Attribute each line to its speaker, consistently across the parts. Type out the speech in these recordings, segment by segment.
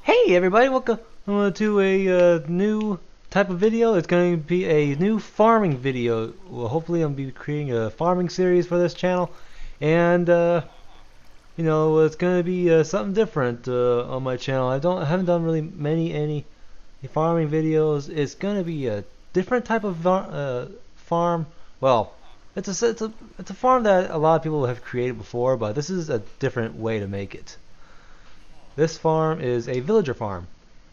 Speaker 1: Hey everybody, welcome to a new type of video. It's going to be a new farming video. Well, hopefully I'm be creating a farming series for this channel, and it's going to be something different on my channel. I haven't done really any farming videos. It's going to be a different type of farm. Well, it's a farm that a lot of people have created before, but this is a different way to make it. This farm is a villager farm.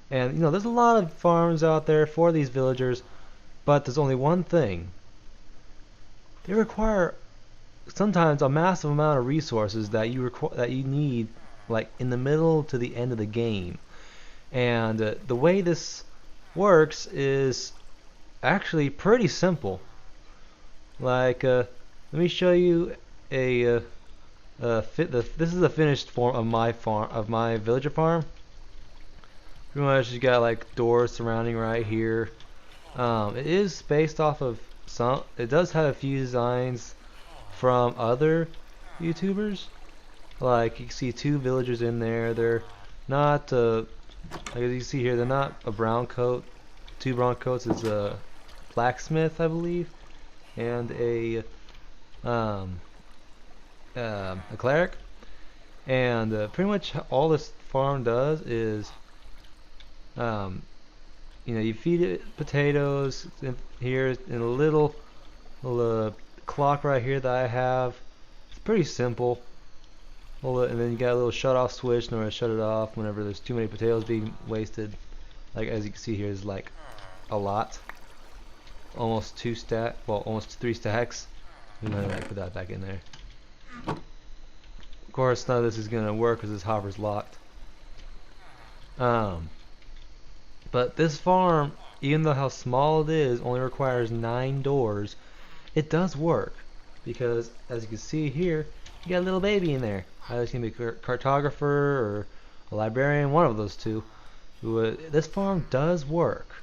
Speaker 1: And there's a lot of farms out there for these villagers, but there's only one thing. They require sometimes a massive amount of resources that you need, like in the middle to the end of the game. And the way this works is actually pretty simple. Like, let me show you a this is a finished form of my villager farm. Pretty much you got like doors surrounding right here. It is based off of it does have a few designs from other YouTubers. Like you can see two villagers in there. They're not, like as you see here, they're not a brown coat. Two brown coats is a blacksmith, I believe, and a cleric. And pretty much all this farm does is um, you feed it potatoes here in a little clock right here that I have. It's pretty simple. And then you got a little shut off switch in order to shut it off whenever there's too many potatoes being wasted. Like as you can see here is like a lot. Almost almost 3 stacks. I'm gonna put that back in there. Of course none of this is gonna work because this hopper's locked. But this farm, even though how small it is, only requires 9 doors. It does work because, as you can see here, you got a little baby in there. Either can be a cartographer or a librarian, one of those two. This farm does work.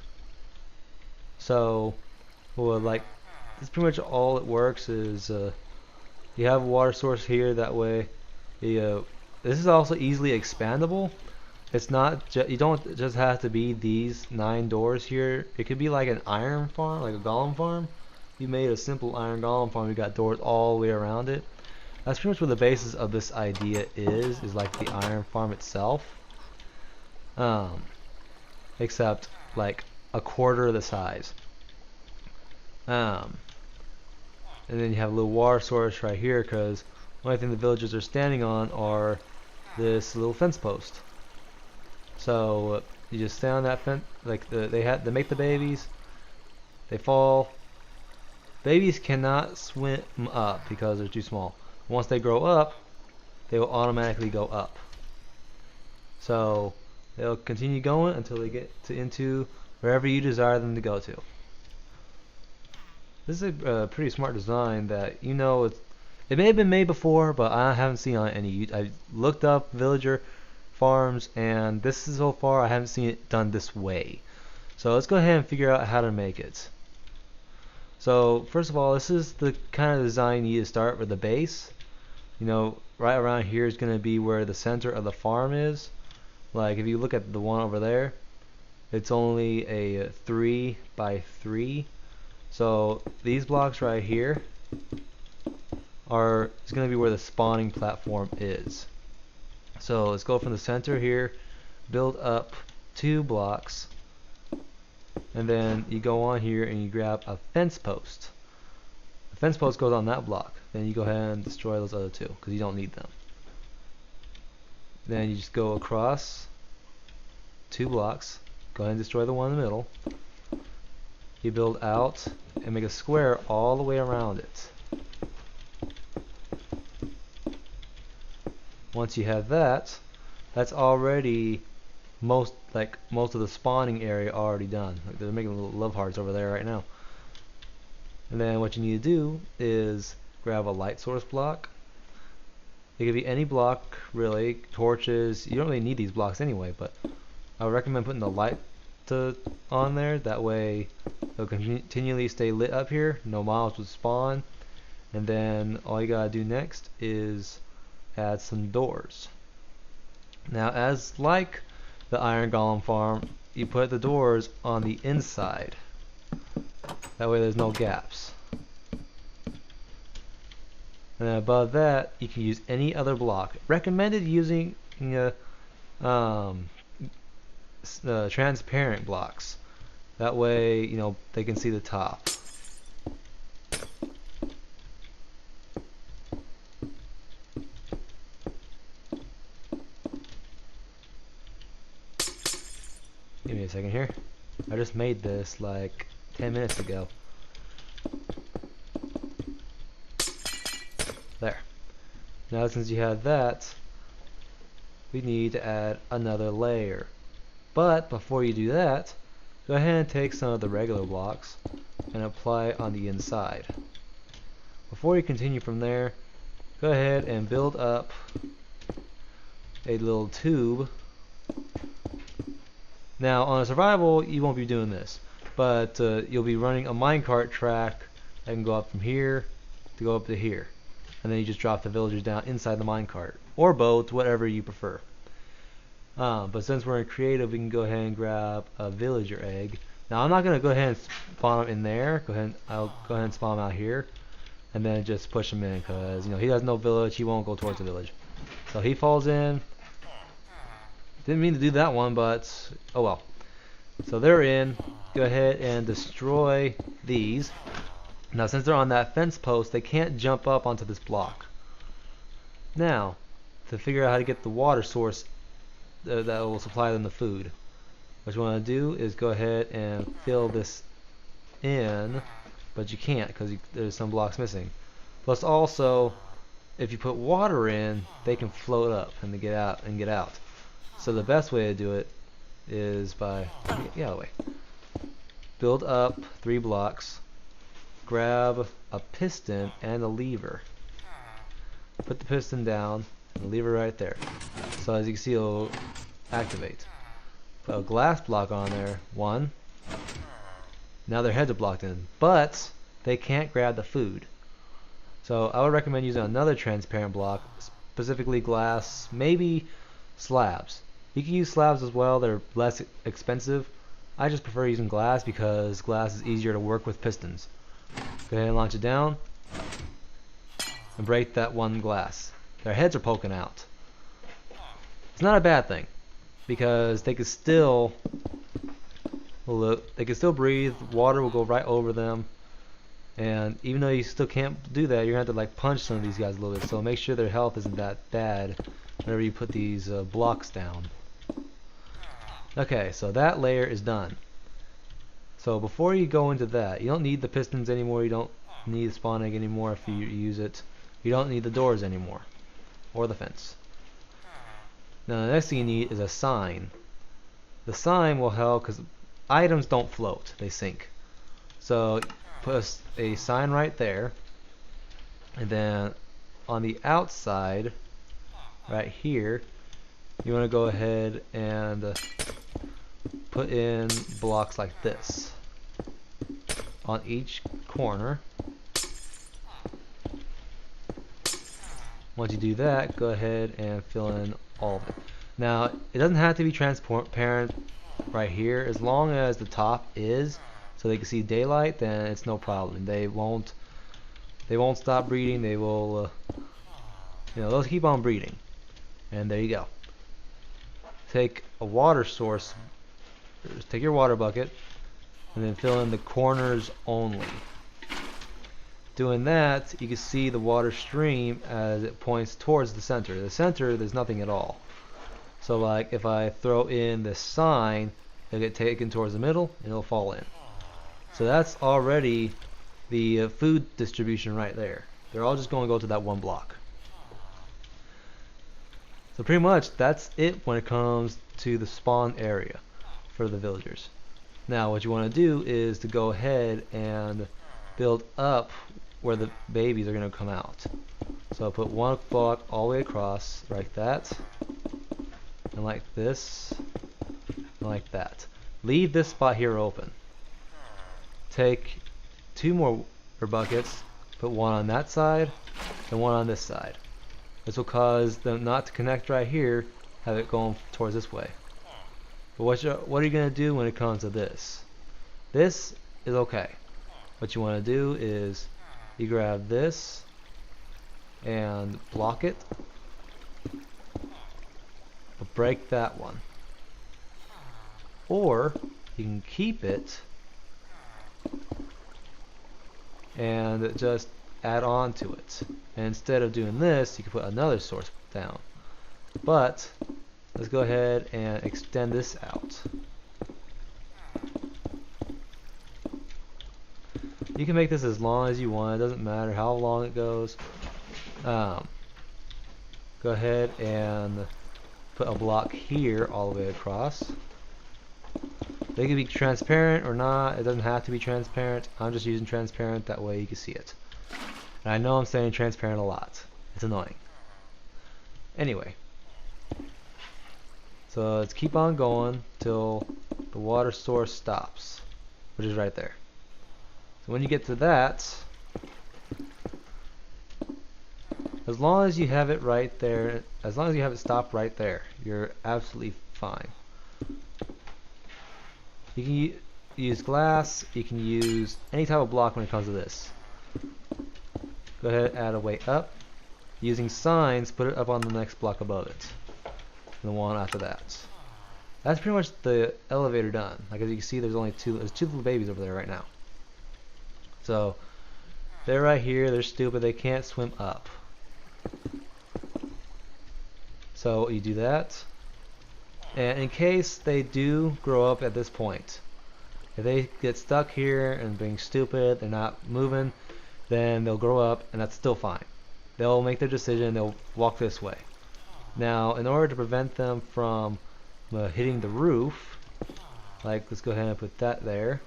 Speaker 1: So, that's pretty much all it works is you have a water source here. That way, this is also easily expandable. It's not you don't just have to be these 9 doors here. It could be like an iron farm, like a golem farm. You made a simple iron golem farm. You got doors all the way around it. That's pretty much what the basis of this idea is like the iron farm itself. Except like a quarter of the size. And then you have a little water source right here because the only thing the villagers are standing on are this little fence post. So you just stay on that fence. Like they make the babies. They fall. Babies cannot swim up because they're too small. Once they grow up, they will automatically go up. So they'll continue going until they get into wherever you desire them to go to. This is a pretty smart design that it may have been made before, but I haven't seen on any. I looked up villager farms, and this is so far I haven't seen it done this way. So let's go ahead and figure out how to make it. So first of all, this is the kind of design you need to start with the base. Right around here is going to be where the center of the farm is. Like if you look at the one over there, it's only a 3 by 3. So these blocks right here is going to be where the spawning platform is. So let's go from the center here, build up 2 blocks, and then you go on here and you grab a fence post. The fence post goes on that block. Then you go ahead and destroy those other 2 because you don't need them. Then you just go across 2 blocks, go ahead and destroy the one in the middle. You build out and make a square all the way around it. Once you have that, that's already most of the spawning area already done. Like they're making little love hearts over there right now. And then what you need to do is grab a light source block. It could be any block really, torches. You don't really need these blocks anyway, but I would recommend putting the light on there. That way it'll continually stay lit up here. No mobs would spawn. And then all you gotta do next is add some doors. Now, as like the iron golem farm, you put the doors on the inside. That way there's no gaps. And then above that, you can use any other block. Recommended using transparent blocks. That way, you know, they can see the top. Give me a second here. I just made this like 10 minutes ago. There. Now since you have that, we need to add another layer. But before you do that, go ahead and take some of the regular blocks and apply it on the inside. Before you continue from there, go ahead and build up a little tube. Now on a survival, you won't be doing this, but you'll be running a minecart track that can go up from here to go up to here. And then you just drop the villagers down inside the minecart, or both, whatever you prefer. But since we're in creative, we can go ahead and grab a villager egg. Now I'm not going to go ahead and spawn him in there. I'll go ahead and spawn him out here, and then just push him in, because you know he has no village. He won't go towards the village. So he falls in. Didn't mean to do that one, but oh well. So they're in. Go ahead and destroy these. Now since they're on that fence post, they can't jump up onto this block. Now, to figure out how to get the water source that will supply them the food, what you want to do is go ahead and fill this in, but you can't because there's some blocks missing. Plus also, if you put water in, they can float up and get out. So the best way to do it is by build up 3 blocks. Grab a piston and a lever. Put the piston down and the lever right there. So as you can see, it'll activate. Put a glass block on there. 1. Now their heads are blocked in, but they can't grab the food. So I would recommend using another transparent block, specifically glass, maybe slabs. You can use slabs as well, they're less expensive. I just prefer using glass because glass is easier to work with pistons. Go ahead and launch it down and break that one glass. Their heads are poking out. It's not a bad thing because they can still breathe. Water will go right over them, and even though you still can't do that, you're gonna have to like punch some of these guys a little bit. So make sure their health isn't that bad whenever you put these blocks down. Okay, so that layer is done. So before you go into that, you don't need the pistons anymore, you don't need the spawn egg anymore if you use it. You don't need the doors anymore, or the fence. Now the next thing you need is a sign. The sign will help because items don't float, they sink. So put a sign right there, and then on the outside, right here, you want to go ahead and put in blocks like this on each corner. Once you do that, go ahead and fill in all of it. Now it doesn't have to be transparent right here, as long as the top is so they can see daylight, then it's no problem. They won't stop breeding. They will they'll keep on breeding. And there you go. Take a water source, take your water bucket, and then fill in the corners only. Doing that, you can see the water stream as it points towards the center. The center, there's nothing at all. So like if I throw in this sign, it'll get taken towards the middle and it'll fall in. So that's already the food distribution right there. They're all just going to go to that one block. So pretty much that's it when it comes to the spawn area for the villagers. Now what you want to do is to go ahead and build up where the babies are going to come out. So I'll put one block all the way across like that, and like this, and like that. Leave this spot here open. Take 2 more buckets, put one on that side and one on this side. This will cause them not to connect right here, have it going towards this way. But what are you going to do when it comes to this? This is okay. What you want to do is you grab this and block it, but break that one. Or you can keep it and just add on to it. And instead of doing this, you can put another source down. But let's go ahead and extend this out. You can make this as long as you want. It doesn't matter how long it goes. Go ahead and put a block here all the way across. They can be transparent or not. It doesn't have to be transparent. I'm just using transparent, that way you can see it. And I know I'm saying transparent a lot. It's annoying. Anyway. So let's keep on going till the water source stops, which is right there. So when you get to that, as long as you have it right there, as long as you have it stopped right there, you're absolutely fine. You can use glass, you can use any type of block when it comes to this. Go ahead, add a weight up. Using signs, put it up on the next block above it. And the one after that. That's pretty much the elevator done. Like as you can see, there's two little babies over there right now. So they're right here, they're stupid, they can't swim up. So you do that. And in case they do grow up at this point, if they get stuck here and being stupid, they're not moving, then they'll grow up and that's still fine. They'll make their decision, they'll walk this way. Now, in order to prevent them from hitting the roof, like let's go ahead and put that there.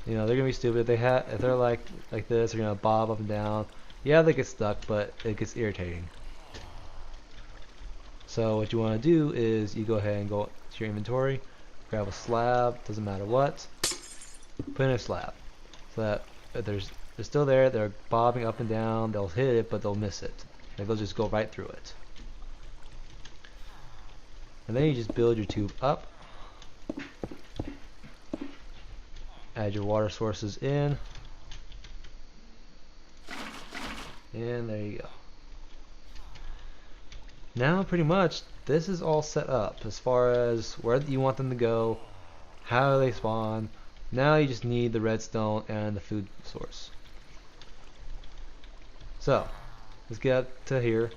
Speaker 1: You know, they're gonna be stupid. If they're like this, they're gonna bob up and down. Yeah, they get stuck, but it gets irritating. So what you want to do is you go ahead and go to your inventory, grab a slab, doesn't matter what, put in a slab, so that if they're still there, they're bobbing up and down, they'll hit it, but they'll miss it. Like they'll just go right through it. And then you just build your tube up, add your water sources in, and there you go. Now pretty much this is all set up as far as where you want them to go, how they spawn. Now you just need the redstone and the food source. So let's get up to here.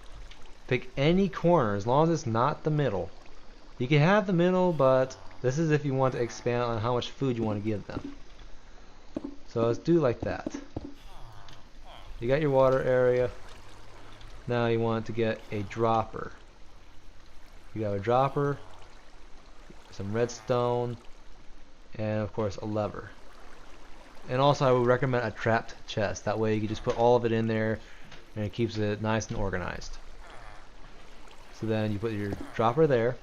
Speaker 1: Pick any corner as long as it's not the middle. You can have the middle, but this is if you want to expand on how much food you want to give them. So let's do like that. You got your water area. Now you want to get a dropper. You got a dropper, some redstone, and of course a lever. And also I would recommend a trapped chest. That way you can just put all of it in there and it keeps it nice and organized. So then you put your dropper there,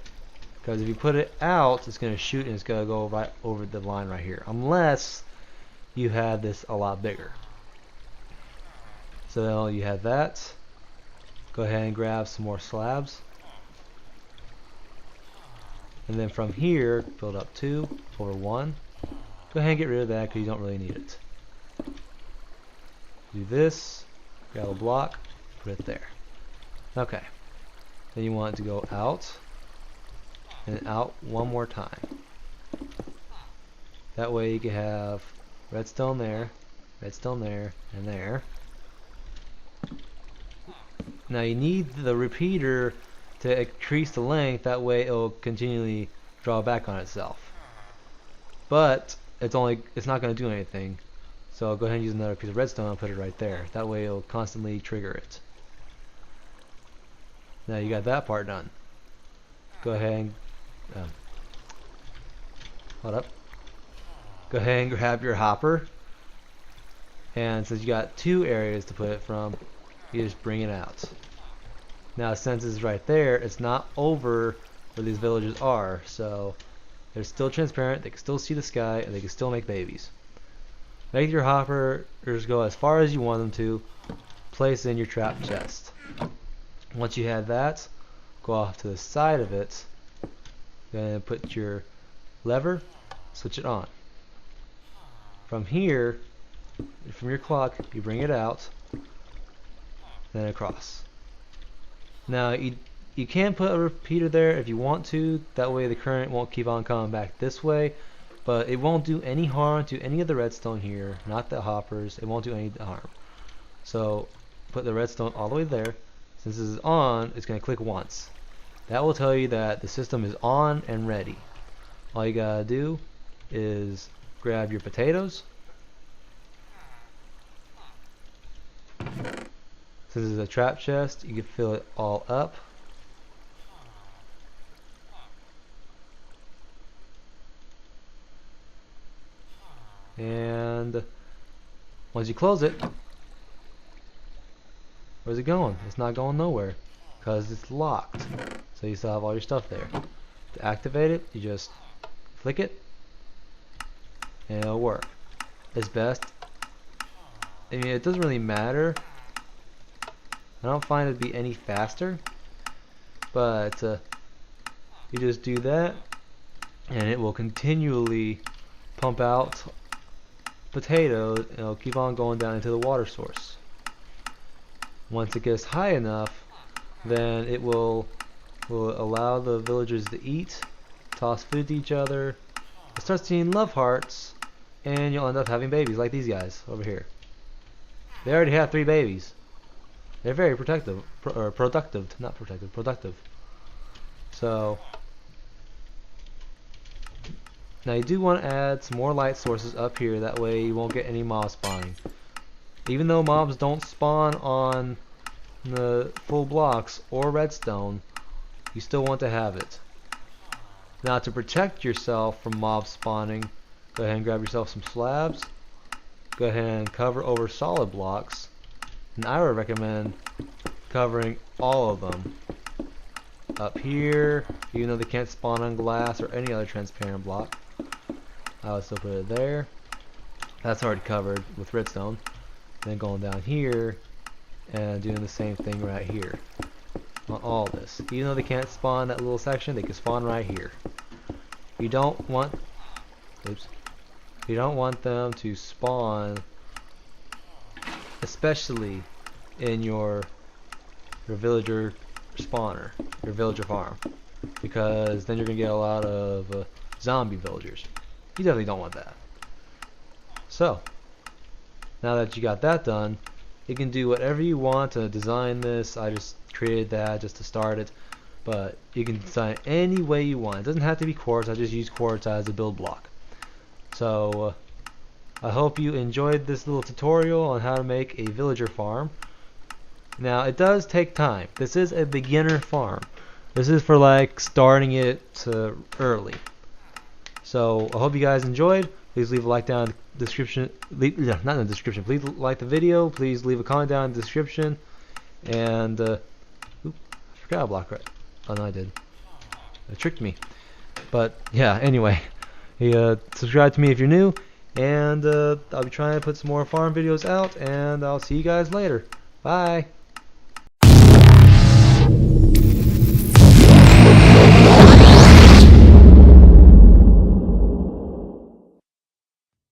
Speaker 1: because if you put it out, it's going to shoot and it's going to go right over the line right here. Unless you have this a lot bigger. So you have that. Go ahead and grab some more slabs. And then from here, build up 2 over 1. Go ahead and get rid of that because you don't really need it. Do this, grab a block, put it there. Okay. Then you want it to go out, and out one more time. That way you can have redstone there, and there. Now you need the repeater to increase the length, that way it will continually draw back on itself. But it's not going to do anything. So go ahead and use another piece of redstone and put it right there. That way it will constantly trigger it. Now you got that part done. Go ahead and hold up. Go ahead and grab your hopper. And since you got 2 areas to put it from, you just bring it out. Now since it's right there, it's not over where these villagers are, so they're still transparent, they can still see the sky, and they can still make babies. Make your hoppers go as far as you want them to, place in your trap chest. Once you have that, go off to the side of it, Gonna put your lever, switch it on. From here, from your clock, you bring it out, then across. Now you can put a repeater there if you want to, that way the current won't keep on coming back this way, but it won't do any harm to any of the redstone here, not the hoppers. It won't do any harm. So put the redstone all the way there. Since this is on, it's going to click once. That will tell you that the system is on and ready. All you gotta do is grab your potatoes. Since it's a trap chest, you can fill it all up. And once you close it, where's it going? It's not going nowhere because it's locked. So you still have all your stuff there. To activate it, you just flick it and it'll work. It's best. I mean, it doesn't really matter. I don't find it to be any faster, but you just do that and it will continually pump out potatoes and it'll keep on going down into the water source. Once it gets high enough, then it will allow the villagers to eat, toss food to each other, start seeing love hearts, and you'll end up having babies like these guys over here. They already have 3 babies. They're very productive. So now you do want to add some more light sources up here, that way you won't get any mob spawning. Even though mobs don't spawn on the full blocks or redstone, you still want to have it. Now to protect yourself from mob spawning, go ahead and grab yourself some slabs. Go ahead and cover over solid blocks. And I would recommend covering all of them. Up here, even though they can't spawn on glass or any other transparent block, I would still put it there. That's already covered with redstone. Then going down here and doing the same thing right here on all this. Even though they can't spawn that little section, they can spawn right here. You don't want, oops, you don't want them to spawn, especially in your villager spawner, your villager farm, because then you're gonna get a lot of zombie villagers. You definitely don't want that. So now that you got that done, you can do whatever you want to design this. I just created that just to start it, but you can design it any way you want. It doesn't have to be quartz. I just use quartz as a build block. So I hope you enjoyed this little tutorial on how to make a villager farm. Now it does take time. This is a beginner farm. This is for like starting it early. So I hope you guys enjoyed. Please leave a like down in the description. Not in the description. Please like the video. Please leave a comment down in the description. And oop, I forgot a block right. Oh no, I did. It tricked me. But yeah. Anyway, subscribe to me if you're new. And I'll be trying to put some more farm videos out. And I'll see you guys later. Bye.